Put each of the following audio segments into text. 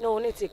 No, Nitik.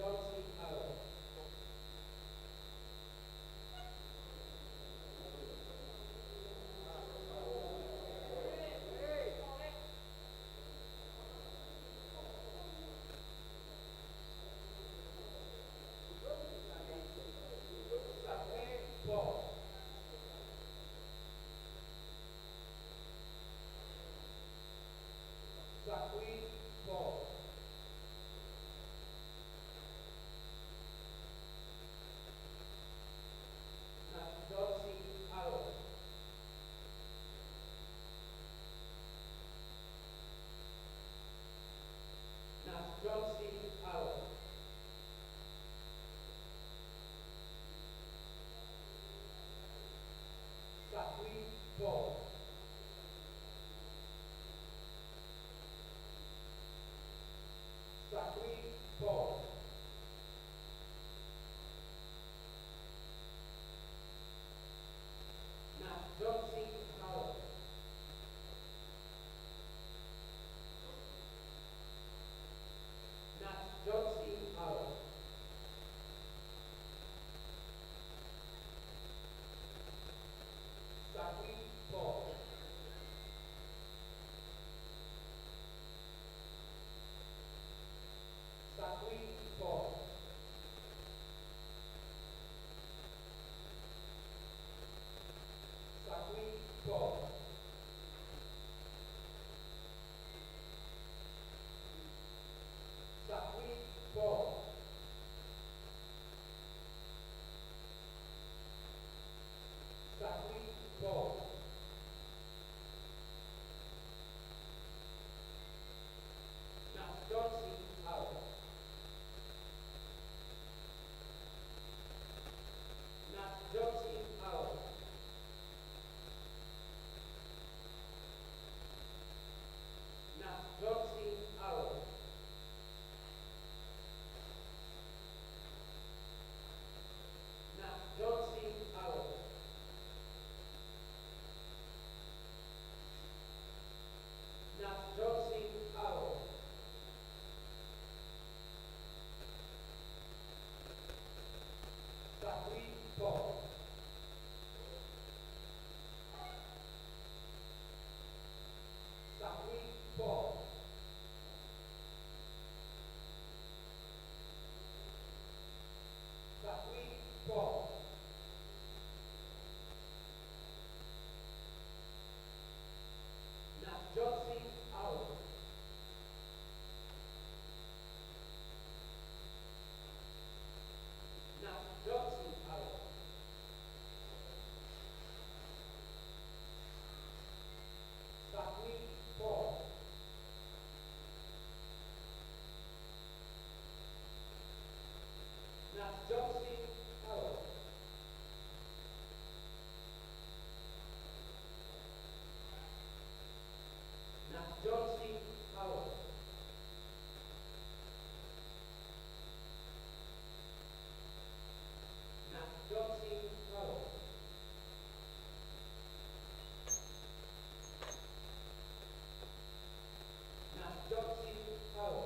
Johnson Arrow. Sapé Paul. Sapé Paul. Johnson Arrow. Johnson Arrow. Sapé Paul. Sapé Paul. Johnson Arrow. Johnson Arrow. Sapé Paul. Sapé Paul. Sapé Paul. Sapé Paul. Sapé Paul. Johnson Arrow. Johnson Arrow. Johnson Arrow. Johnson Arrow. Johnson Arrow. Sapé Paul. Sapé Paul. Sapé Paul. Johnson Arrow. Johnson Arrow. Sapé Paul. Johnson Arrow. Johnson Arrow. Johnson Arrow. Johnson Arrow.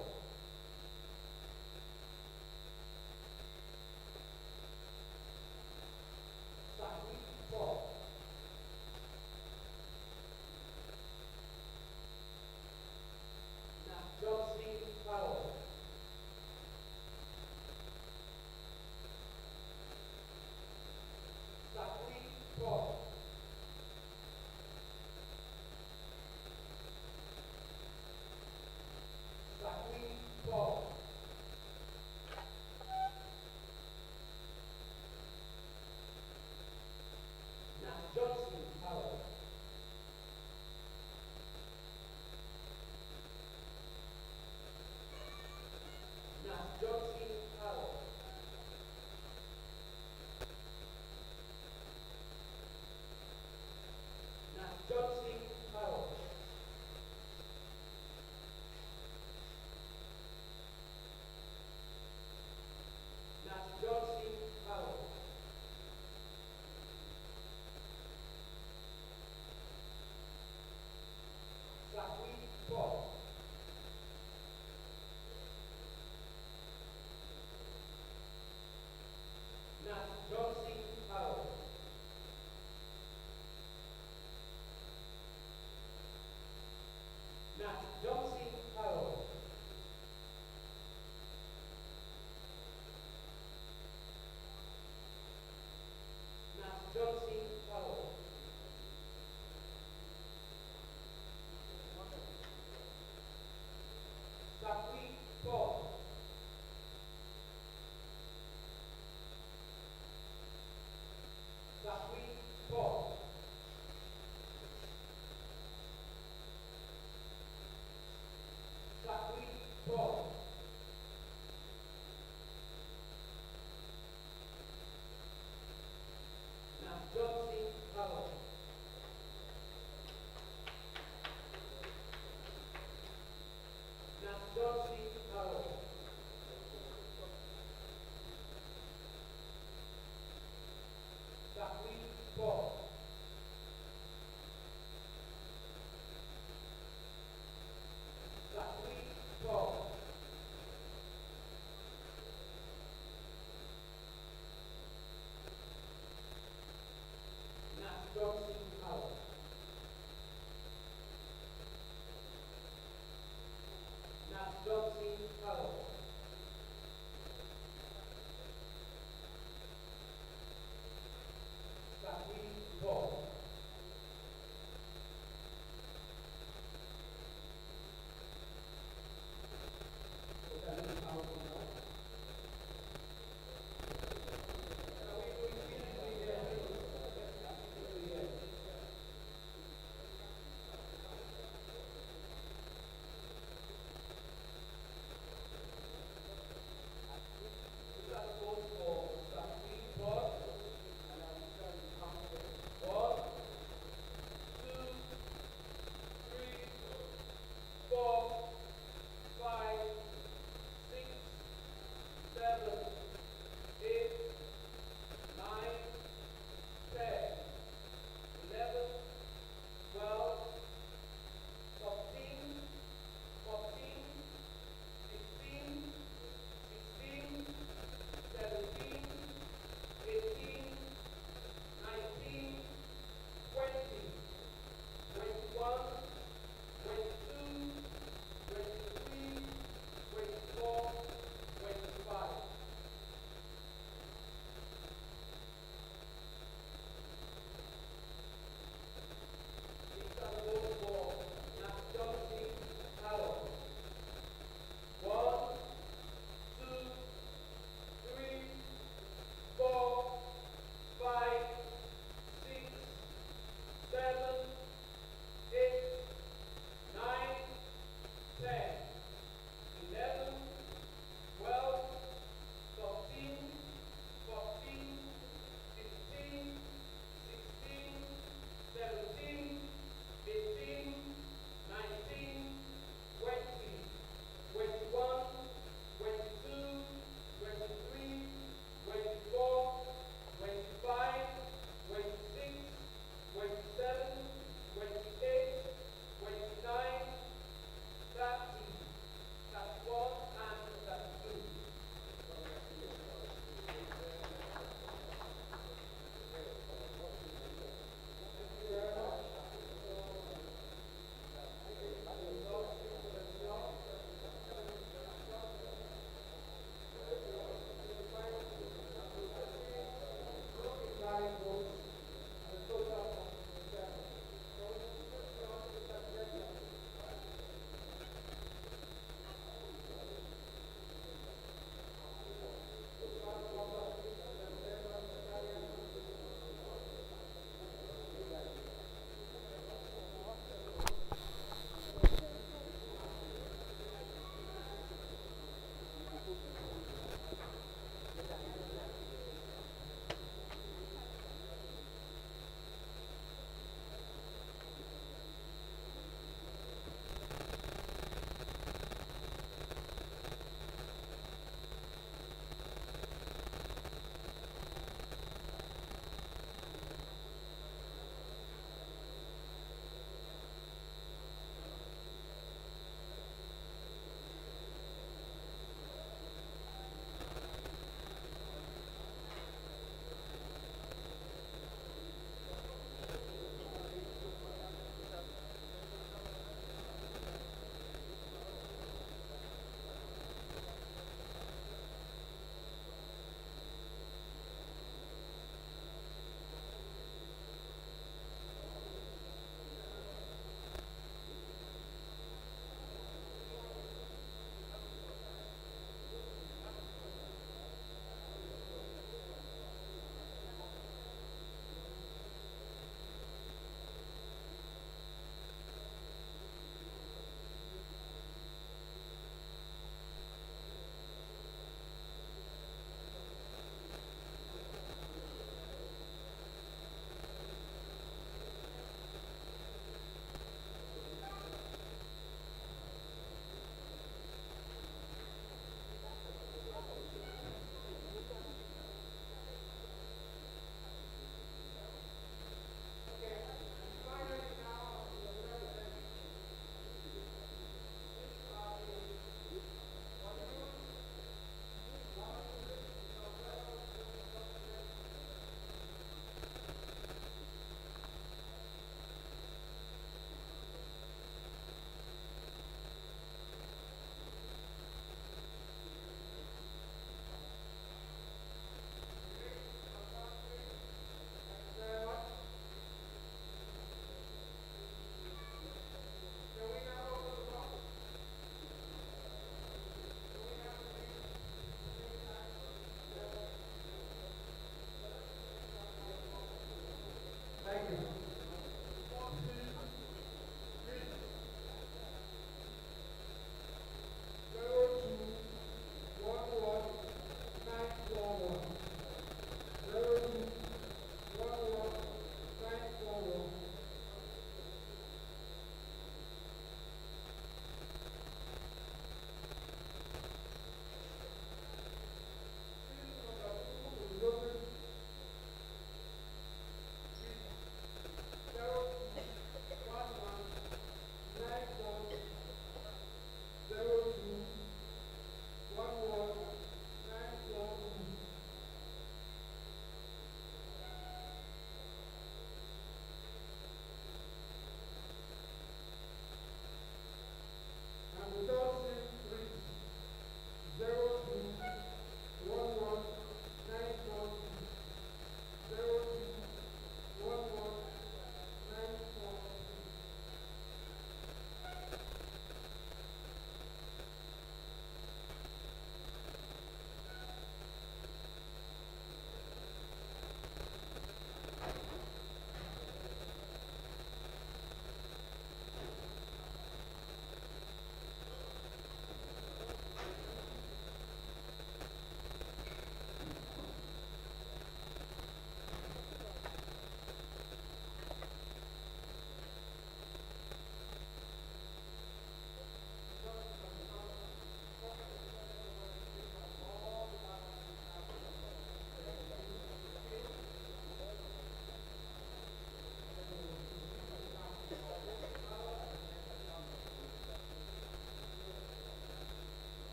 Nat Johnson Harold. Nat Johnson Harold. Nat Johnson Harold. Sakwi Paul. Sakwi Paul.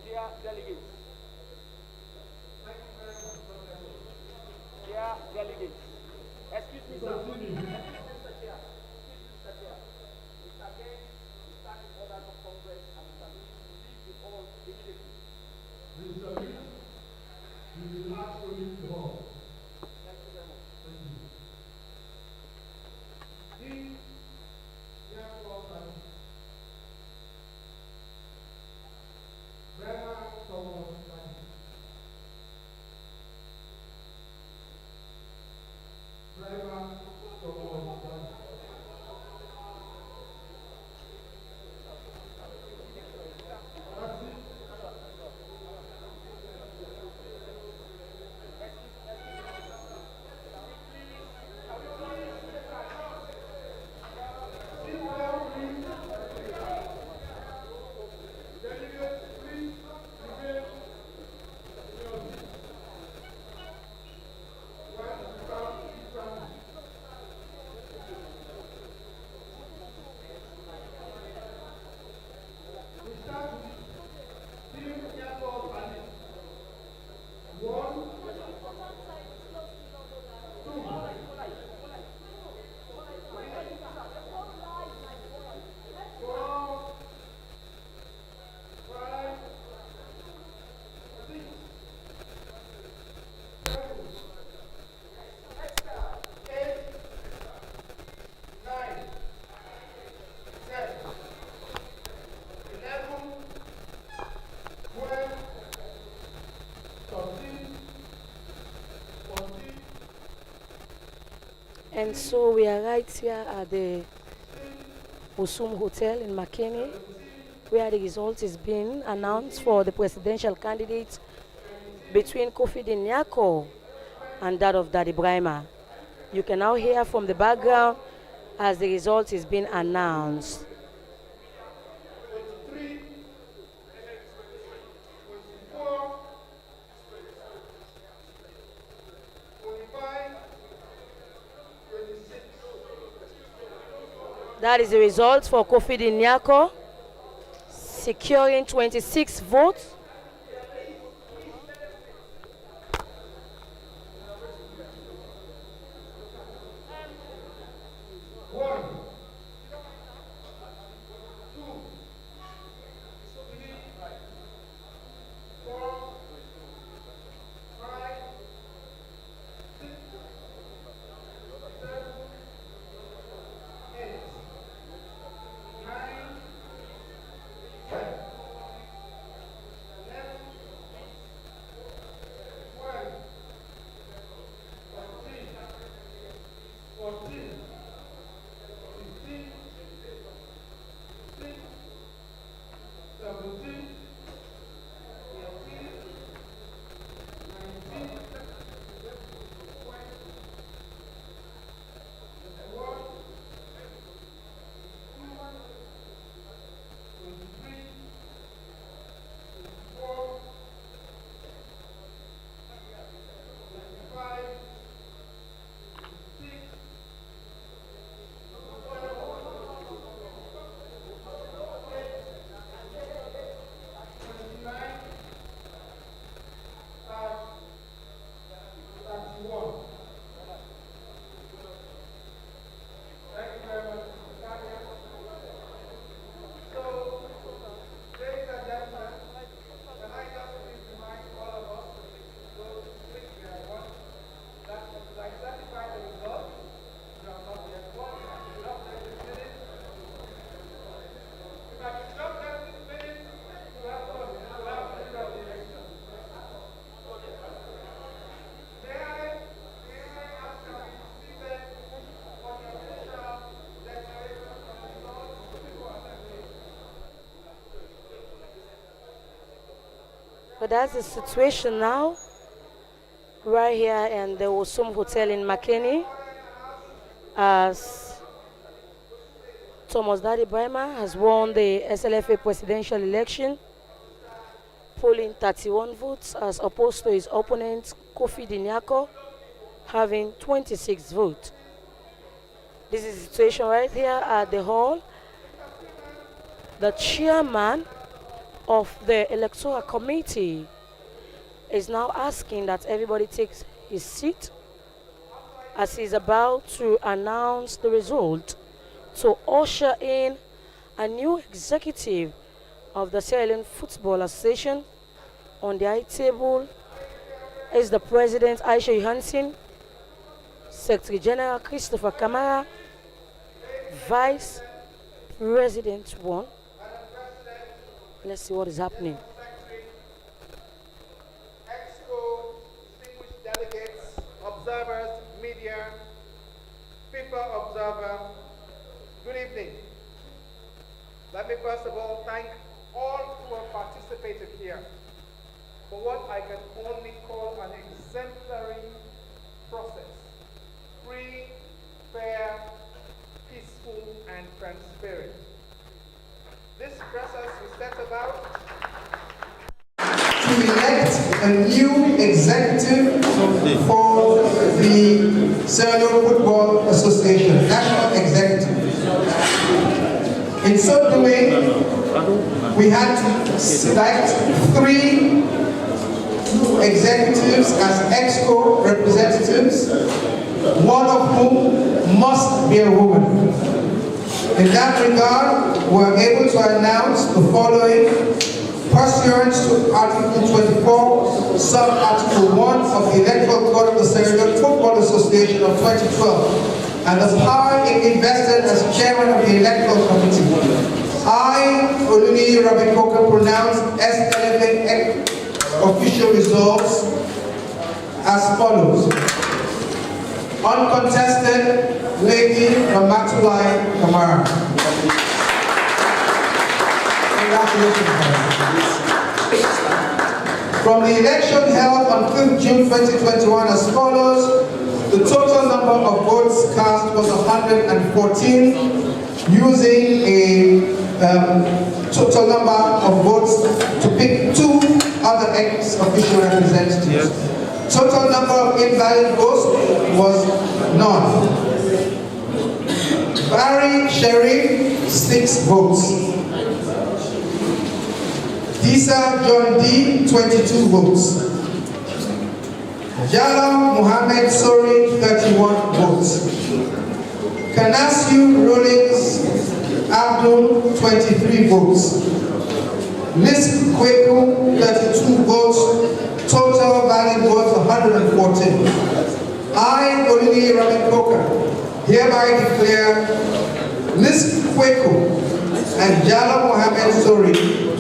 Dear delegates, dear delegates, excuse me, sir. Mr. Chair, Mr. Chair, Mr. Ken will start the order of Congress and Mr. Louis will leave the hall immediately. Thank you very much. And so we are right here at the Usum Hotel in Makeni, where the result is being announced for the presidential candidate between Kofi Nyako and that of Daddy Brahima. You can now hear from the background as the result is being announced. 23, 24, 25, 26. That is the result for Kofi Nyako, securing 26 votes. So that's the situation now, right here in the Osum Hotel in Makeni, as Thomas Daddy Brema has won the SLFA presidential election, polling 31 votes as opposed to his opponent Kofi Dinyako having 26 votes. This is the situation right here at the hall. The chairman of the electoral committee is now asking that everybody takes his seat as he's about to announce the result to usher in a new executive of the Sierra Leone Football Association. On the high table is the President Aisha Johansson, Secretary General Christopher Kamara, Vice President 1. Let's see what is happening. Exco, distinguished delegates, observers, media, FIFA observer, good evening. Let me first of all thank all who have participated here for what I can only call an exemplary process. Free, fair, peaceful, and transparent. This process was set about to elect a new executive for the Sierra Leone Football Association, national executive. In so doing, we had to select 3 executives as EXCO representatives, one of whom must be a woman. In that regard, we are able to announce the following pursuant to Article 24, Sub-Article 1 of the Electoral Code of the Sierra Leone Football Association of 2012, and the power it invested as chairman of the Electoral Committee. I, Oluni Rabikoka, pronounce SLFA official results as follows. Uncontested, Lady Ramatulai Kamara. Congratulations. From the election held on 5th June 2021 as follows, the total number of votes cast was 114, using a total number of votes to pick 2 other ex-official representatives. Yes. Total number of invalid votes was none. Barry Sherry, 6 votes. Disa John D, 22 votes. Jala Muhammad Sori, 31 votes. Kanasiu Rollins Abdul, 23 votes. Lisk Kweku, 32 votes. Total valid votes 114. I, Oluni Ramikoka, hereby declare Lisk Kweku and Jala Mohammed Sori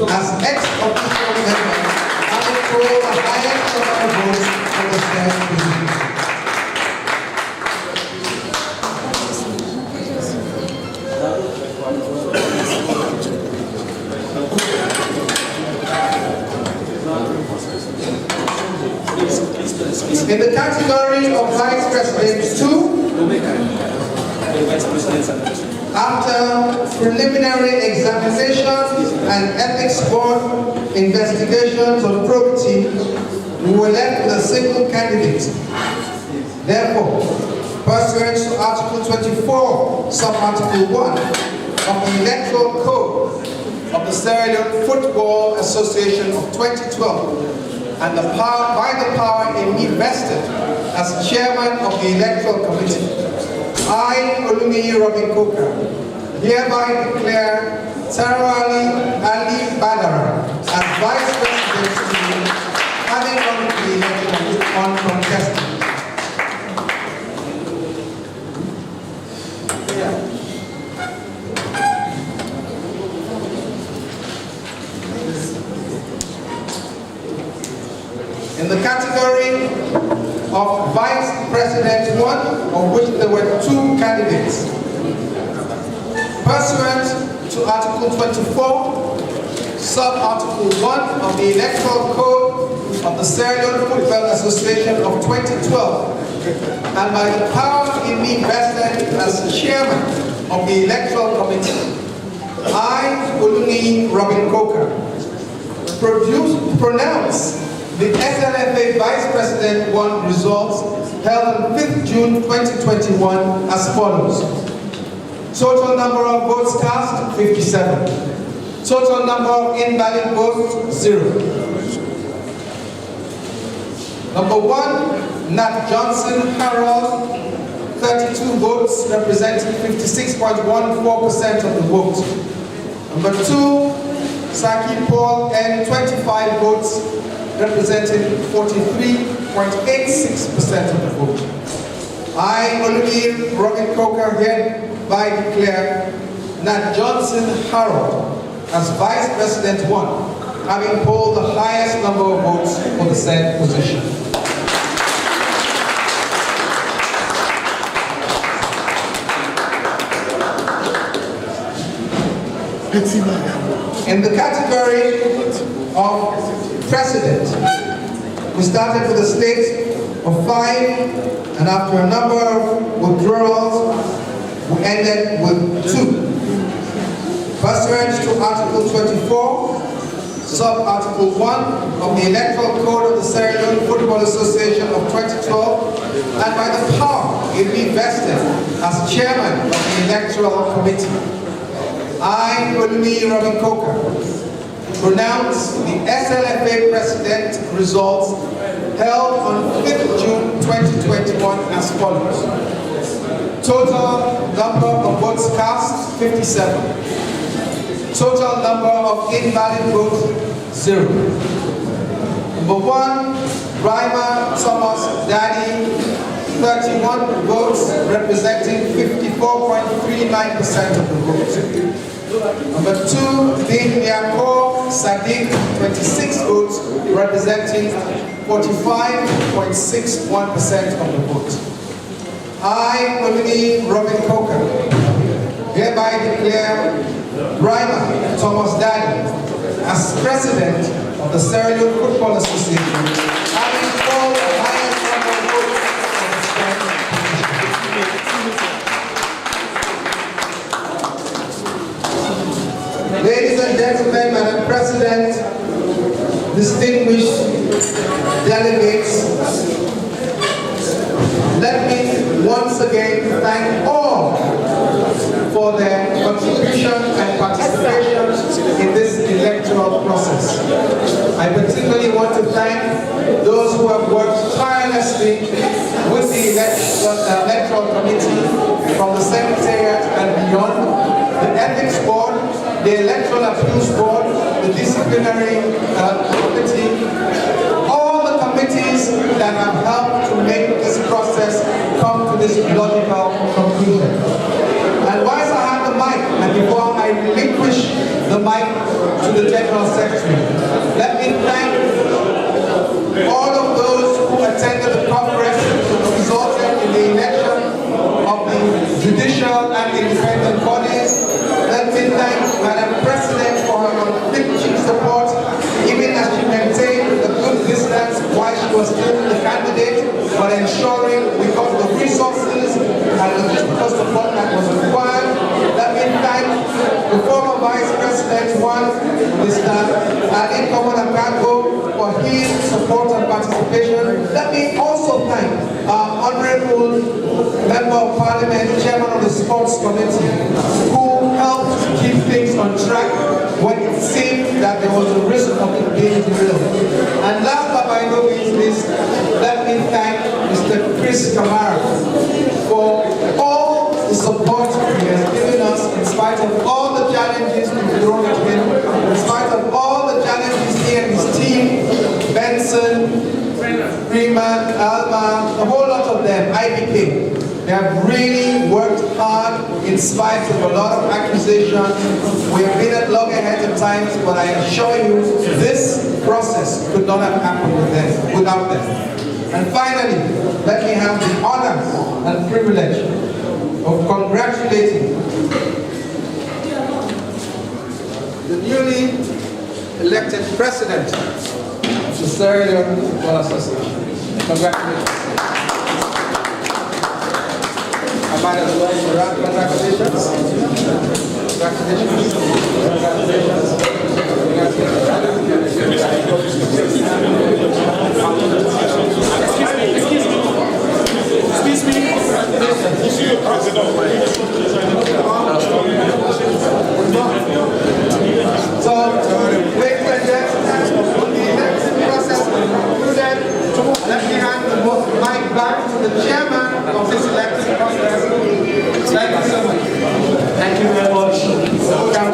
as ex-official members having polled the highest number of votes for the said position. In the category of Vice President 2, after preliminary examination and ethics board investigations on probity, we were left with a single candidate. Therefore, pursuant to Article 24, Sub-Article 1 of the Electoral Code of the Sierra Leone Football Association of 2012, and by the power in me vested as chairman of the Electoral Committee, I, Olumi Rabikoka, hereby declare Tarawali Ali Badara as Vice President, having won the election uncontested. In the category of Vice President 1, of which there were 2 candidates, pursuant to Article 24, Sub-Article 1 of the Electoral Code of the Sierra Leone Football Association of 2012, and by the power in me vested as chairman of the electoral committee, I, Oluni Robin Coker, pronounce the SLFA Vice President 1 results held on 5th June 2021 as follows. Total number of votes cast, 57. Total number of invalid votes, 0. Number 1, Nat Johnson Harold, 32 votes, representing 56.14% of the vote. Number 2, Saki Paul N, 25 votes, representing 43.86% of the vote. I, Oluni Robin Coker, hereby declare Nat Johnson Harold as Vice President 1, having polled the highest number of votes for the said position. In the category of President, we started with a slate of 5, and after a number of withdrawals, we ended with 2. Pursuant to Article 24, Sub-Article 1 of the Electoral Code of the Sierra Leone Football Association of 2012, and by the power in me vested as chairman of the Electoral Committee, I, Oluni Robin Coker, pronounce the SLFA President results held on 5th June 2021 as follows. Total number of votes cast, 57. Total number of invalid votes, 0. Number 1, Rima Thomas Daddy, 31 votes, representing 54.39% of the vote. Number 2, Din Yako Sadiq, 26 votes, representing 45.61% of the vote. I, Oluni Robin Coker, hereby declare Rima Thomas Daddy as President of the Sierra Leone Football Association, having called the highest number of votes for the Ladies and gentlemen, Madam President, distinguished delegates, let me once again thank all for their contribution and participation in this electoral process. I particularly want to thank those who have worked tirelessly with the electoral committee from the Secretariat and beyond, the Ethics Board, the Electoral Appeals Board, the Disciplinary Committee, all the committees that have helped to make this process come to this logical conclusion. And whilst I have the mic, and before I relinquish the mic to the General Secretary, let me thank all of those who attended the conference that resulted in the election of the judicial and independent bodies. Let me thank Madam President for her unflinching support, even as she maintained a good distance while she was still the candidate, but ensuring because of the resources and the physical support that was required. Let me thank the former Vice President 1, Mr. Ali Komonakago, for his support and participation. Let me also thank our Honorable Member of Parliament, Chairman of the Sports Committee, who helped keep things on track when it seemed that there was a risk of it being derailed. And last but by no means least, let me thank Mr. Chris Kamara for all the support he has given us in spite of all the challenges we've thrown at him, in spite of all the challenges he and his team, Benson, Freeman, Alma, a whole lot of them, IBK. They have really worked hard in spite of a lot of accusations. We have been at loggerheads at times, but I assure you, this process could not have happened without them. And finally, let me have the honor and privilege of congratulating the newly elected President of the Mr. Congratulations. Congratulations. Excuse me. So, ladies and gentlemen, the next process will be concluded. Let me hand the mic back to the chairman of this election process. Thank you so much. Thank you very much. Can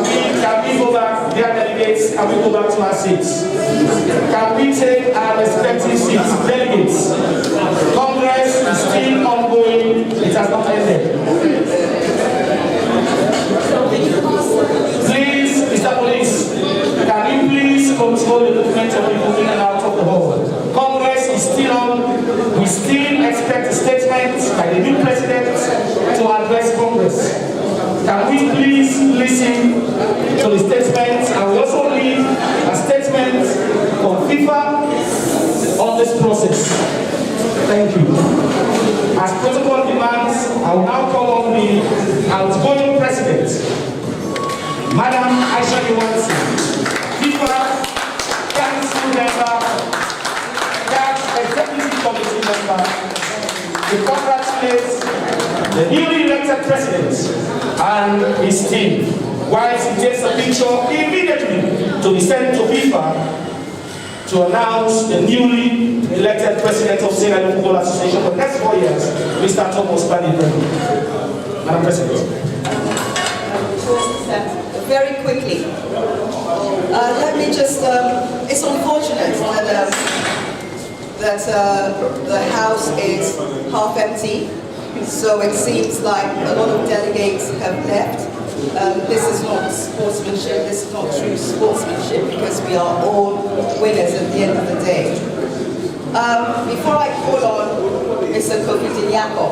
we go back, dear delegates, can we go back to our seats? Can we take our respective seats? Delegates, Congress is still ongoing, it has not ended. Please, Mr. Police, can you please control the movement of people in and out of the hall? Congress is still on. We still expect a statement by the new president to address Congress. Can we please listen to the statement? And we also need a statement from FIFA on this process. Thank you. As protocol demands, I will now call on the outgoing president, Madam Aisha Yuwansi, FIFA Council member, Executive Committee member, to congratulate the newly elected president and his team, whilst he takes a picture immediately to be sent to FIFA to announce the newly elected president of Senegal Football Association for the next 4 years, Mr. Thomas Badi. Madam President. Very quickly, let me just, it's unfortunate that the House is half empty, so it seems like a lot of delegates have left. This is not sportsmanship, this is not true sportsmanship, because we are all winners at the end of the day. Before I call on Mr. Kofi Dinyako,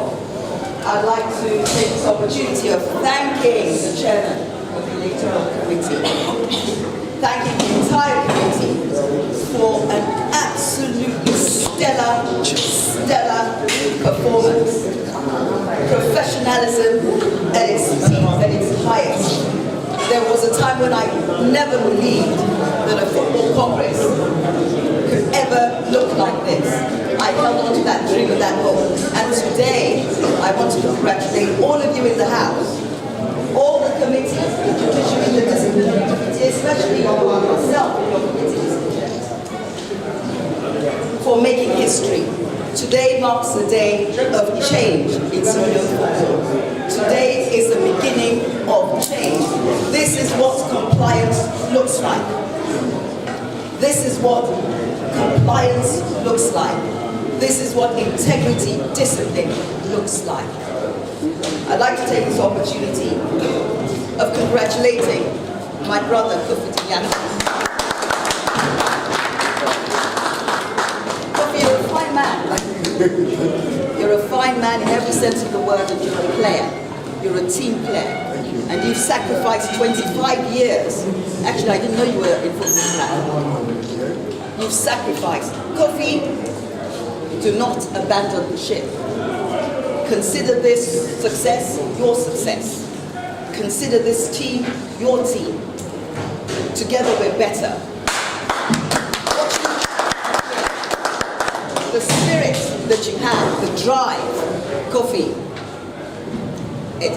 I'd like to take this opportunity of thanking the chairman of the Electoral Committee, thanking the entire committee for an absolutely stellar performance. Professionalism at its highest. There was a time when I never believed that a football congress could ever look like this. I held on to that dream and that hope. And today, I want to congratulate all of you in the House, all the committees, the Judiciary, the Disciplinary Committee, especially myself in your committees, for making history. Today marks the day of change in Sierra football. Today is the beginning of change. This is what compliance looks like. This is what compliance looks like. This is what integrity, discipline looks like. I'd like to take this opportunity of congratulating my brother, Kofi Dinyako. Kofi, you're a fine man. You're a fine man in every sense of the word, and you're a player. You're a team player. And you've sacrificed 25 years. Actually, I didn't know you were in football now. You've sacrificed. Kofi, do not abandon the ship. Consider this success your success. Consider this team your team. Together we're better. The spirit that you have, the drive, Kofi,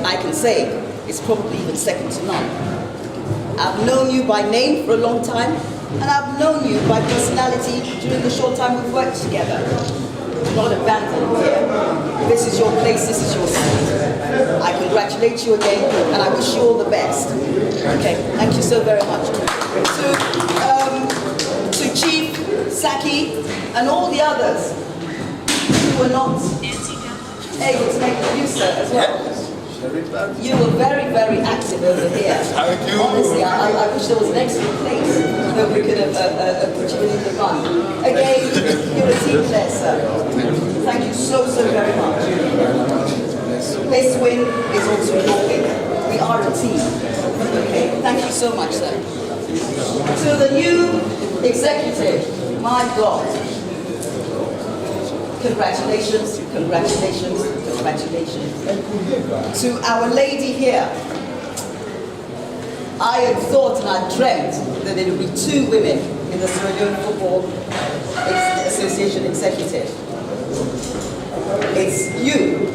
I can say, is probably even second to none. I've known you by name for a long time, and I've known you by personality during the short time we've worked together. Not abandoned here. This is your place, this is your seat. I congratulate you again, and I wish you all the best. Okay, thank you so very much. To Chief Saki and all the others who were not able to make the use as well. You were very, very active over here. Thank you. Honestly, I wish there was an extra place that we could have put you in the run. Again, you're a team player, sir. Thank you so, so very much. This win is also your win. We are a team. Okay, thank you so much, sir. To the new executive, My God. Congratulations, congratulations, congratulations. To Our Lady here, I had thought and I dreamt that there would be 2 women in the Sierra Leone Football Association executive. It's you.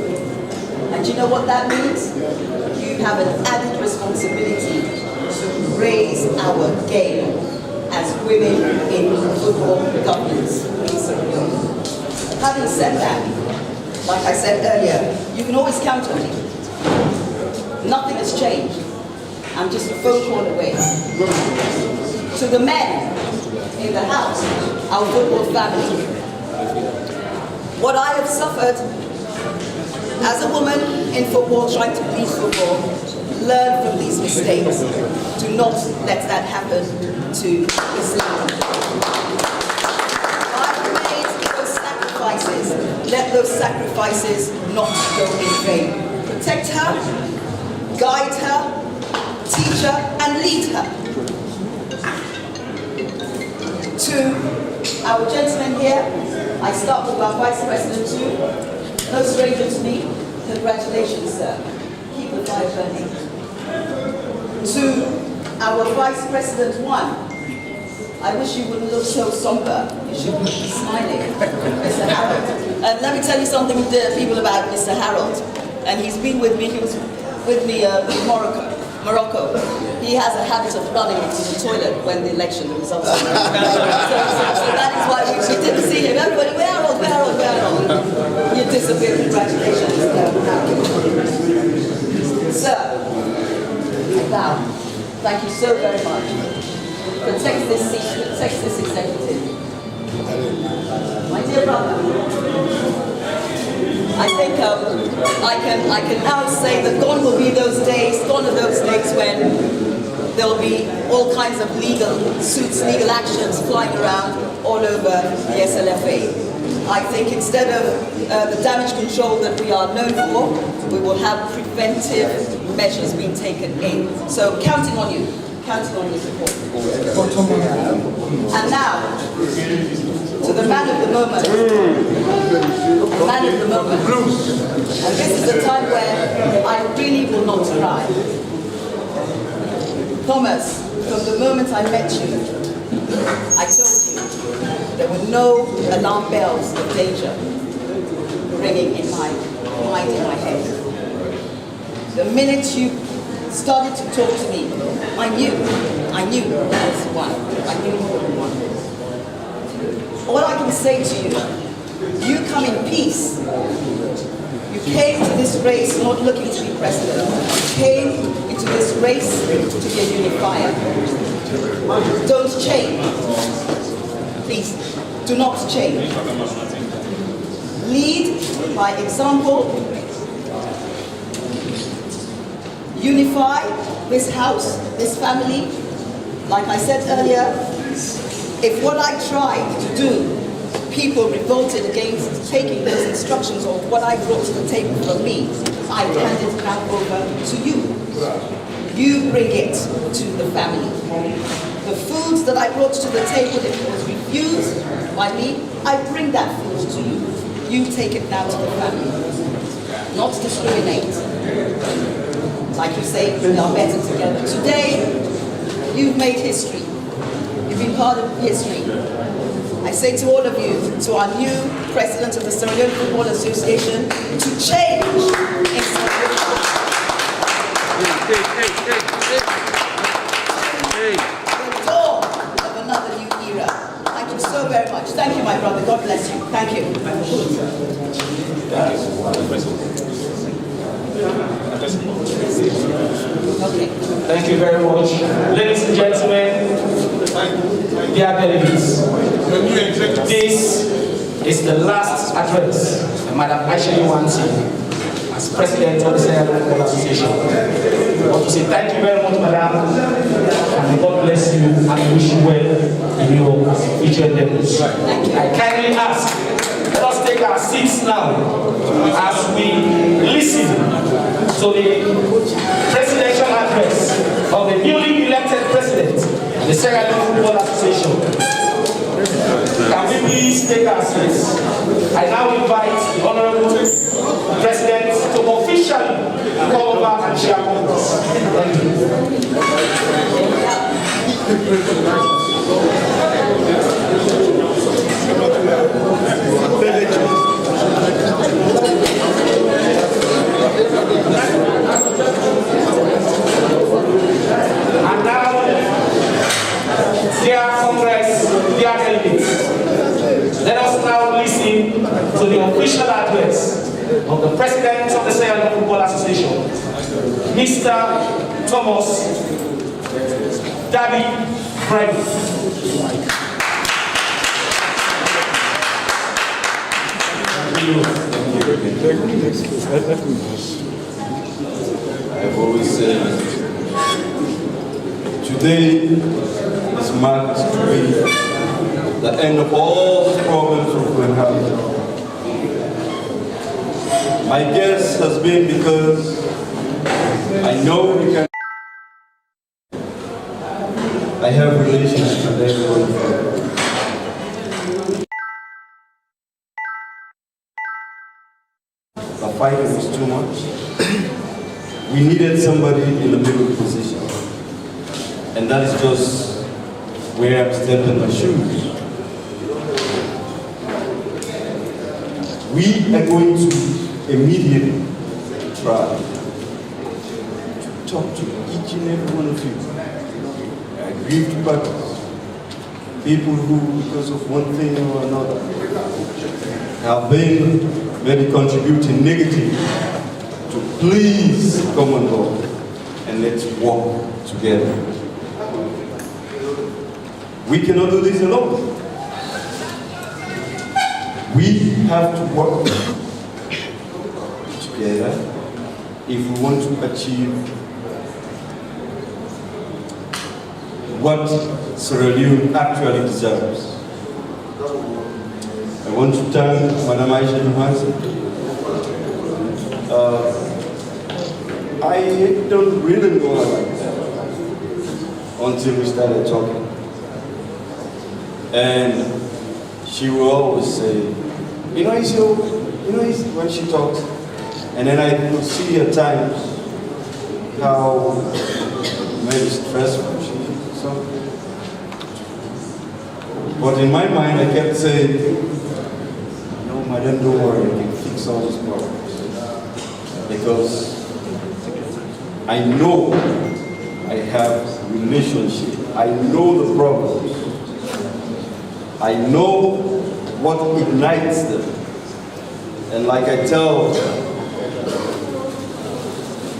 And do you know what that means? You have an added responsibility to raise our game as women in football governance in Sierra Leone. Having said that, like I said earlier, you can always count on me. Nothing has changed. I'm just a phone call away. To the men in the house, our football family, what I have suffered as a woman in football, trying to please football, learn from these mistakes. Do not let that happen to Islam. I've made those sacrifices. Let those sacrifices not go in vain. Protect her, guide her, teach her, and lead her. To our gentlemen here, I start with our Vice President too. No stranger to me. Congratulations, sir. Keep the fire burning. To our Vice President 1, I wish you wouldn't look so somber. You should be smiling, Mr. Harold. And let me tell you something, people, about Mr. Harold. And he's been with me. He was with me in Morocco. He has a habit of running into the toilet when the election results. so that is why we didn't see him. Everybody, where Harold, where Harold, where Harold? You disappeared. Congratulations, Sir. Now, thank you so very much. Protect this seat, protect this executive. My dear brother, I think I can now say that gone will be those days, gone are those days when there will be all kinds of legal suits, legal actions flying around all over the SLFA. I think instead of the damage control that we are known for, we will have preventive measures being taken in. So counting on you. Counting on your support. And now, to the man of the moment. The man of the moment. And this is a time where I really will not cry. Thomas, from the moment I met you, I told you there were no alarm bells of danger ringing in my mind, in my head. The minute you started to talk to me, I knew that was the one. I knew you were the one. All I can say to you, you come in peace. You came to this race not looking to be president. You came into this race to be a unifier. Don't change. Please, do not change. Lead by example. Unify this house, this family. Like I said earlier, if what I tried to do, people revolted against taking those instructions or what I brought to the table from me, I hand it back over to you. You bring it to the family. The foods that I brought to the table, if it was refused by me, I bring that food to you. You take it now to the family. Not discriminate. Like you say, we are better together. Today, you've made history. You've been part of history. I say to all of you, to our new president of the Sierra Leone Football Association, to change in Sierra Leone. The dawn of another new era. Thank you so very much. Thank you, my brother. God bless you. Thank you. Okay. Thank you very much. Ladies and gentlemen, dear delegates, this is the last address of Madam Aisha Yuansi as President of the Sierra Leone Football Association. I want to say thank you very much, Madam, and God bless you and wish you well in your future endeavors. I kindly ask, let us take our seats now as we listen to the presidential address of the newly elected president of the Sierra Leone Football Association. please take our seats? I now invite the Honorable President to officially come over and share Congress. Thank And now, dear Congress, dear delegates, let us now listen to the official address of the President of the Sierra Leone Football Association, Mr. Thomas Dabi Brady. I've always said today is marked to be the end of all the problems we could have. My guess has been because I know we can. I have relations with everyone. The fight was too much. We needed somebody in the middle position. And that is just where I'm stepping my shoes. We are going to immediately try to talk to each and every one of you. Aggrieved parties. People who, because of one thing or another, have been maybe contributing negatively, to please come on board and let's walk together. We cannot do this alone. We have to work together if we want to achieve what Sierra Leone actually deserves. I want to thank Madam Aisha Johansson. I don't really know her like that until we started talking. And she will always say, when she talks, and then I could see at times how maybe stressful she is or something. But in my mind, I kept saying, no, madam, don't worry, we can fix all these problems. Because I know I have relationship. I know the problems. I know what ignites them. And like I tell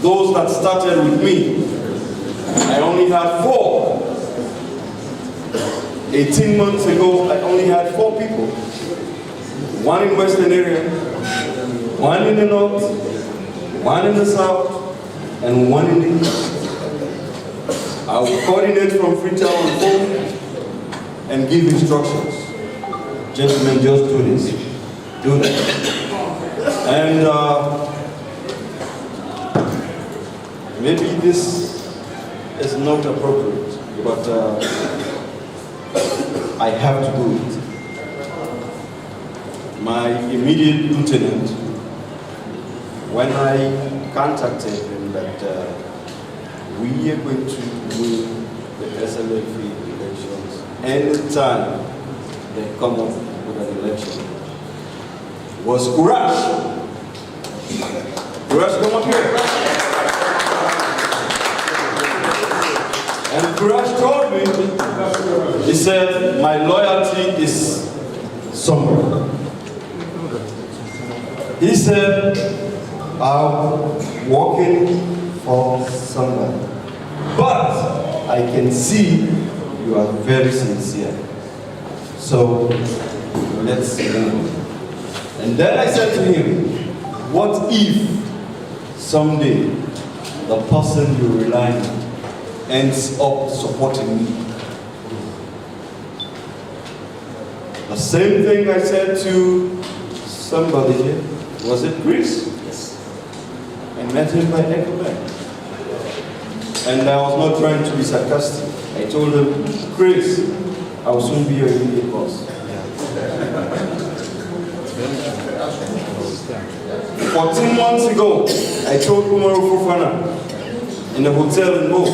those that started with me, I only had 4. 18 months ago, I only had 4 people. 1 in Western area, 1 in the north, 1 in the south, and 1 in the east. I will coordinate from Freetown on phone and give instructions. Gentlemen, just do this. Do that. And maybe this is not appropriate, but I have to do it. My immediate lieutenant, when I contacted him that we are going to win the SLF elections anytime they come up with an election, was Courage. Courage, come up here. And Courage told me, he said, my loyalty is somewhere. He said, I'm working for somebody. But I can see you are very sincere. So let's see. And then I said to him, what if someday the person you rely on ends up supporting me? The same thing I said to somebody here. Was it Chris? Yes. I met him by Ecobank. And I was not trying to be sarcastic. I told him, Chris, I will soon be your immediate boss. 14 months ago, I told Umaru Fofana in a hotel in Mo,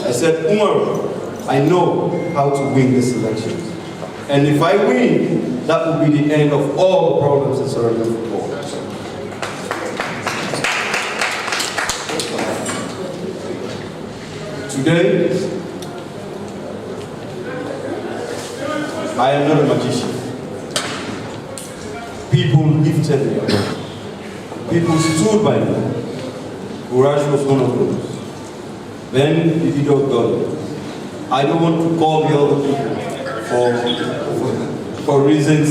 I said, Umaru, I know how to win this election. And if I win, that will be the end of all the problems in Sierra Leone football. Today, I am not a magician. People lifted me up. People stood by me. Courage was one of those. Then the video got it. I don't want to call the other people for reasons,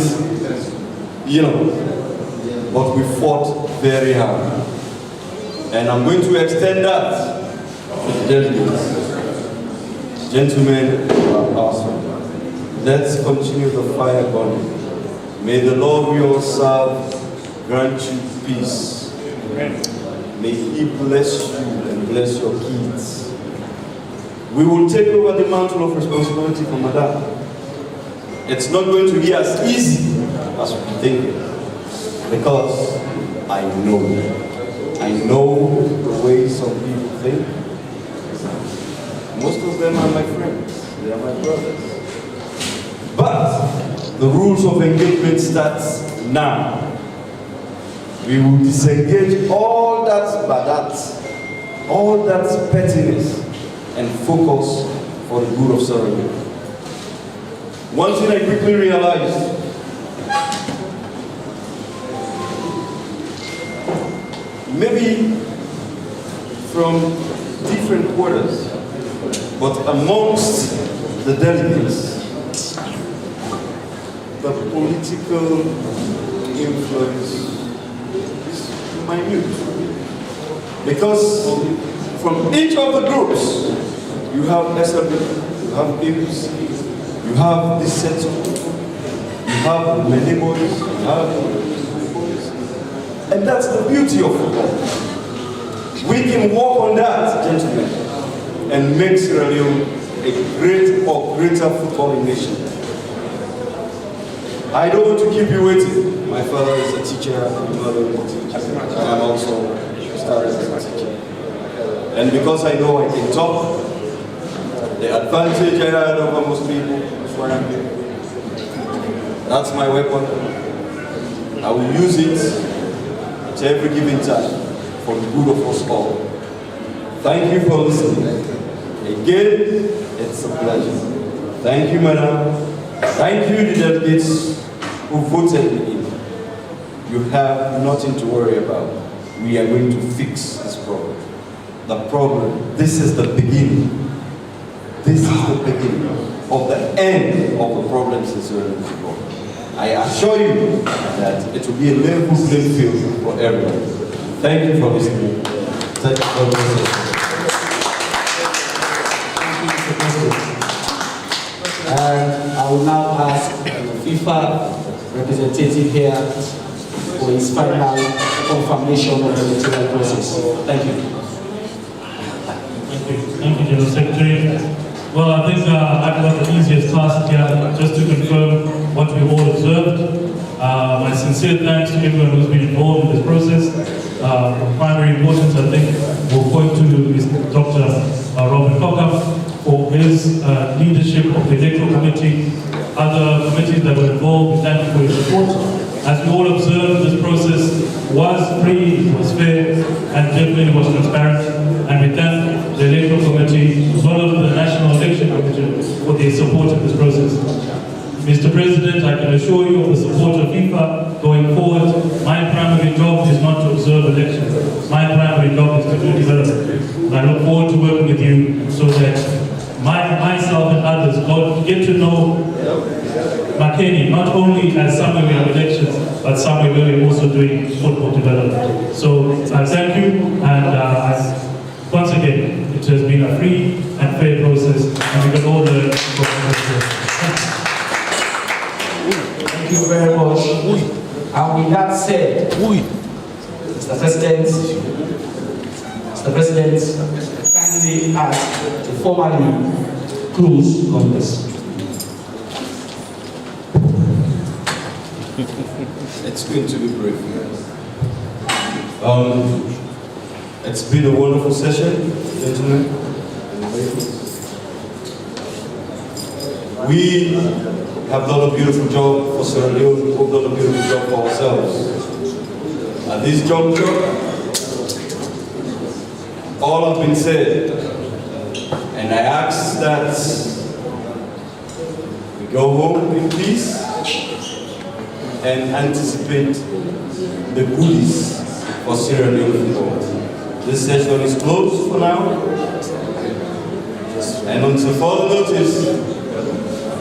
you know, but we fought very hard. And I'm going to extend that to the delegates. Gentlemen, awesome. Let's continue the fire burning. May the Lord we all serve grant you peace. May He bless you and bless your kids. We will take over the mantle of responsibility from Madam. It's not going to be as easy as we think, because I know the way some people think. Most of them are my friends, they are my brothers. But the rules of engagement starts now. We will disengage all that badats, all that pettiness, and focus for the good of Sierra Leone. One thing I quickly realized, maybe from different quarters, but amongst the delegates, the political influence is minute. Because from each of the groups, you have SLB, you have APC, you have the Seto, you have many bodies, you have bodies. And that's the beauty of football. We can work on that, gentlemen, and make Sierra Leone a great or greater footballing nation. I don't want to keep you waiting. My father is a teacher, my mother is a teacher, and I'm also started as a teacher. And because I know I can talk, the advantage I had over most people is why I'm here. That's my weapon. I will use it at every given time for the good of us all. Thank you for listening. Again, it's a pleasure. Thank you, madam. Thank you, the delegates who voted me in. You have nothing to worry about. We are going to fix this problem. The problem, this is the beginning. This is the beginning of the end of the problems in Sierra Leone football. I assure you that it will be a level playing field for everyone. Thank you for listening. Thank you for listening. I will now ask FIFA representative here for his final confirmation of the electoral process. Thank you. Thank you, General Secretary. Well, I think I've got the easiest task here, just to confirm what we all observed. My sincere thanks to everyone who's been involved in this process. Of primary importance, I think, we'll point to is Dr. Robert Cocker for his leadership of the Electoral Committee, other committees that were involved. We thank you for your support. As we all observed, this process was free, was fair, and definitely was transparent. And we thank the Electoral Committee, as well as the National Election Commission, for their support in this process. Mr. President, I can assure you of the support of FIFA going forward. My primary job is not to observe elections. My primary job is to do development. I look forward to working with you so that myself and others get to know Makeni, not only as somewhere we have elections, but somewhere where we're also doing football development. So I thank you, and once again, it has been a free and fair process, and we can all learn from the process. Thank you very much. And with that said, Mr. President, kindly ask to formally close Congress. It's going to be brief. It's been a wonderful session, gentlemen and ladies. We have done a beautiful job for Sierra Leone. We've done a beautiful job for ourselves. At this juncture, all have been said, and I ask that we go home in peace and anticipate the goodies for Sierra Leone football. This session is closed for now, and until further notice,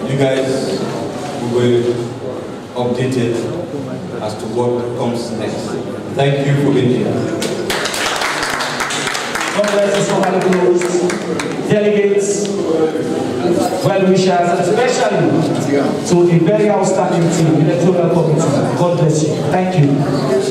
you guys will be updated as to what comes next. Thank you for being here. God bless us all, delegates, well-wishers, and especially to the very outstanding team, electoral committee. God bless you. Thank you.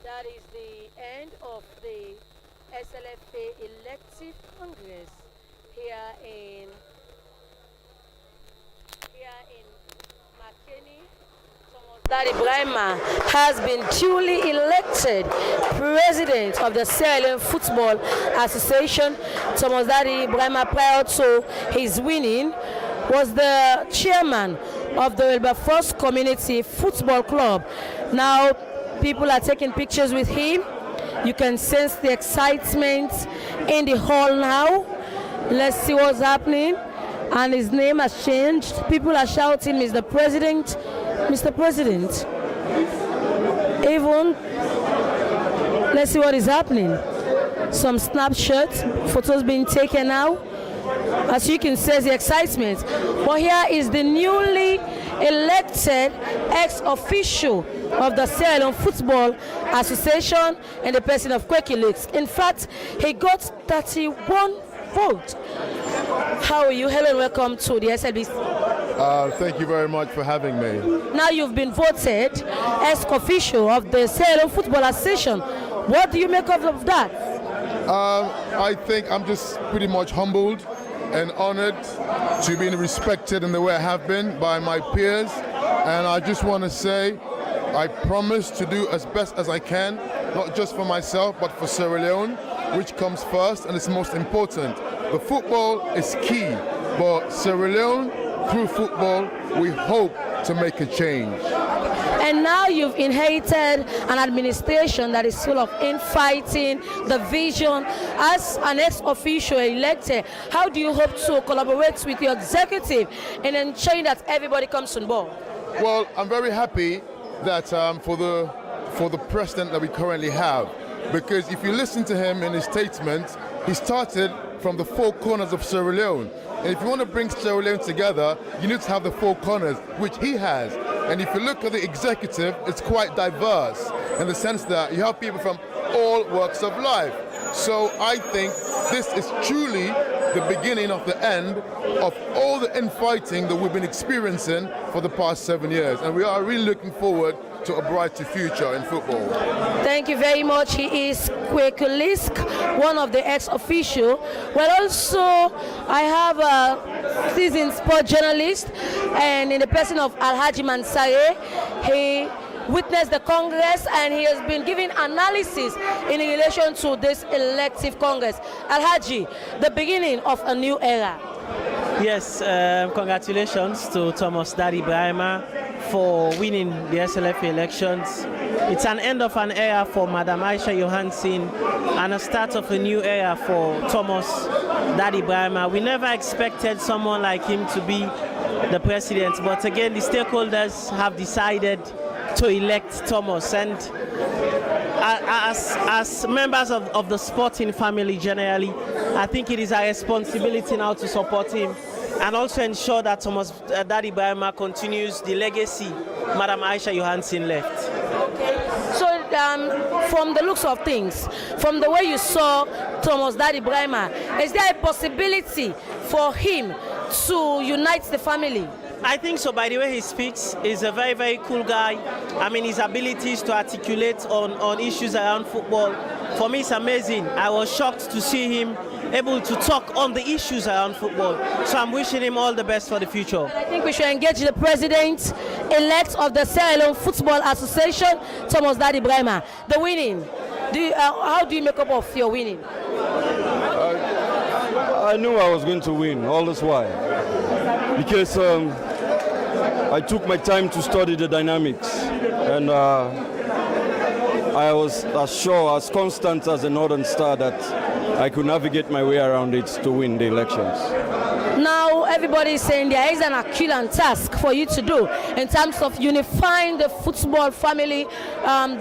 That is the end of the SLFA elective congress here in Makeni. Thomas Dadi Brahima has been duly elected president of the Sierra Leone Football Association. Thomas Dadi Brahima, prior to his winning, was the chairman of the Wilberforce Community Football Club. Now, people are taking pictures with him. You can sense the excitement in the hall now. Let's see what's happening. And his name has changed. People are shouting, Mr. President, Mr. President. Even, let's see what is happening. Some snapshots, photos being taken now. As you can see, the excitement. But here is the newly elected ex-official of the Sierra Leone Football Association in the person of Kweki Lakes. In fact, he got 31 votes. How are you? Hello and welcome to the SLBC. Thank you very much for having me. Now you've been voted ex-official of the Sierra Leone Football Association. What do you make of that? I think I'm just pretty much humbled and honored to be respected in the way I have been by my peers. And I just want to say, I promise to do as best as I can, not just for myself, but for Sierra Leone, which comes first and is most important. The football is key, but Sierra Leone, through football, we hope to make a change. And now you've inherited an administration that is full of infighting, division. As an ex-official elected, how do you hope to collaborate with your executive in ensuring that everybody comes on board? Well, I'm very happy that for the president that we currently have, because if you listen to him in his statement, he started from the four corners of Sierra Leone. And if you want to bring Sierra Leone together, you need to have the four corners, which he has. And if you look at the executive, it's quite diverse in the sense that you have people from all walks of life. So I think this is truly the beginning of the end of all the infighting that we've been experiencing for the past 7 years. And we are really looking forward to a brighter future in football. Thank you very much. He is Kweki Lakes, one of the ex-official. Well, also, I have a seasoned sport journalist, and in the person of Alhaji Mansare, he witnessed the Congress and he has been giving analysis in relation to this elective Congress. Alhaji, the beginning of a new era. Yes, congratulations to Thomas Dadi Brahima for winning the SLFA elections. It's an end of an era for Madam Aisha Johansen and a start of a new era for Thomas Dadi Brahima. We never expected someone like him to be the president, but again, the stakeholders have decided to elect Thomas, and as members of the sporting family generally, I think it is our responsibility now to support him and also ensure that Thomas Dadi Brahima continues the legacy Madam Aisha Johansen left. Okay. So from the looks of things, from the way you saw Thomas Dadi Brahima, is there a possibility for him to unite the family? I think so. By the way he speaks, he's a very, very cool guy. I mean, his abilities to articulate on issues around football, for me, it's amazing. I was shocked to see him able to talk on the issues around football. So I'm wishing him all the best for the future. I think we should engage the president-elect of the Sierra Leone Football Association, Thomas Daddy Brahima. The winning. How do you make up of your winning? I knew I was going to win all this while because I took my time to study the dynamics, and I was as sure, as constant as a Northern Star that I could navigate my way around it to win the elections. Now everybody is saying there is an Herculean task for you to do in terms of unifying the football family,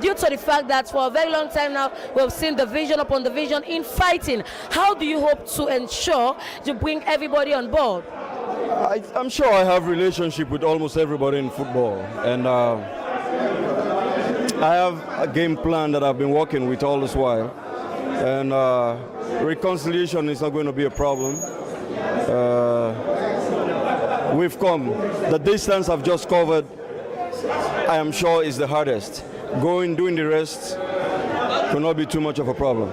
due to the fact that for a very long time now we've seen division upon division in fighting. How do you hope to ensure you bring everybody on board? I'm sure I have relationship with almost everybody in football, and I have a game plan that I've been working with all this while, and reconciliation is not going to be a problem. We've come. The distance I've just covered, I am sure, is the hardest. Doing the rest will not be too much of a problem.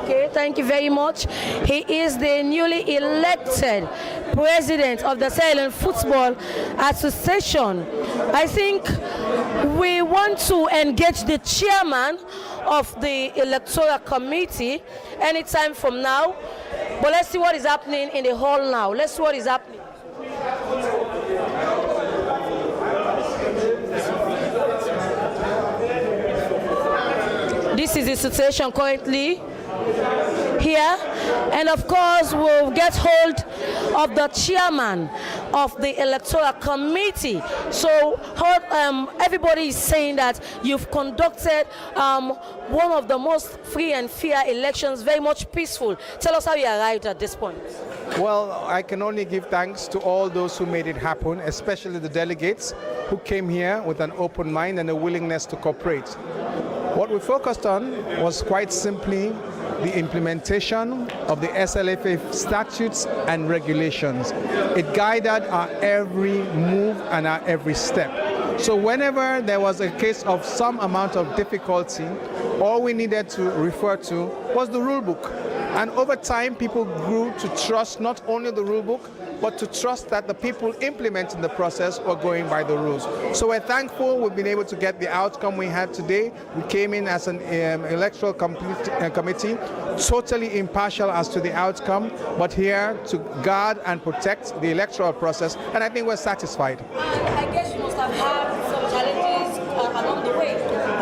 Okay, thank you very much. He is the newly elected president of the Sierra Leone Football Association. I think we want to engage the chairman of the electoral committee anytime from now. But let's see what is happening in the hall now. Let's see what is happening. This is the situation currently here, and of course we'll get hold of the chairman of the electoral committee. So everybody is saying that you've conducted one of the most free and fair elections, very much peaceful. Tell us how you arrived at this point. Well, I can only give thanks to all those who made it happen, especially the delegates who came here with an open mind and a willingness to cooperate. What we focused on was quite simply the implementation of the SLFA statutes and regulations. It guided our every move and our every step. So whenever there was a case of some amount of difficulty, all we needed to refer to was the rule book. And over time, people grew to trust not only the rule book, but to trust that the people implementing the process were going by the rules. So we're thankful we've been able to get the outcome we had today. We came in as an electoral committee, totally impartial as to the outcome, but here to guard and protect the electoral process, and I think we're satisfied. I guess you must have had some challenges along the way.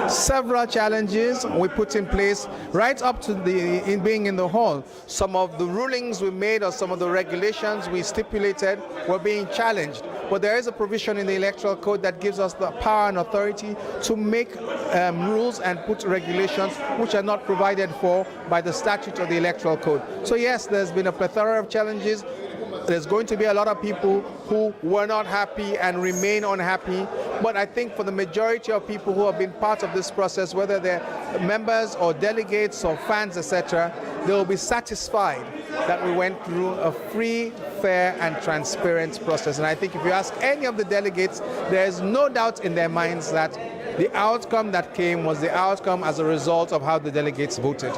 Several challenges we put in place right up to being in the hall. Some of the rulings we made or some of the regulations we stipulated were being challenged. But there is a provision in the electoral code that gives us the power and authority to make rules and put regulations which are not provided for by the statute or the electoral code. So yes, there's been a plethora of challenges. There's going to be a lot of people who were not happy and remain unhappy. But I think for the majority of people who have been part of this process, whether they're members or delegates or fans, etc., they will be satisfied that we went through a free, fair, and transparent process. And I think if you ask any of the delegates, there is no doubt in their minds that the outcome that came was the outcome as a result of how the delegates voted.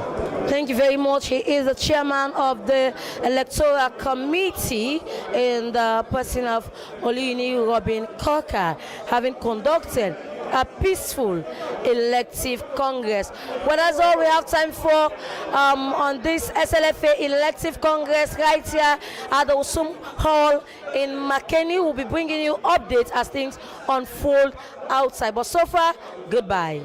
Thank you very much. He is the chairman of the electoral committee in the person of Oluyini Robin Coker, having conducted a peaceful elective congress. Well, that's all we have time for on this SLFA elective congress right here at the Osum Hall in Makeni. We'll be bringing you updates as things unfold outside. But so far, goodbye.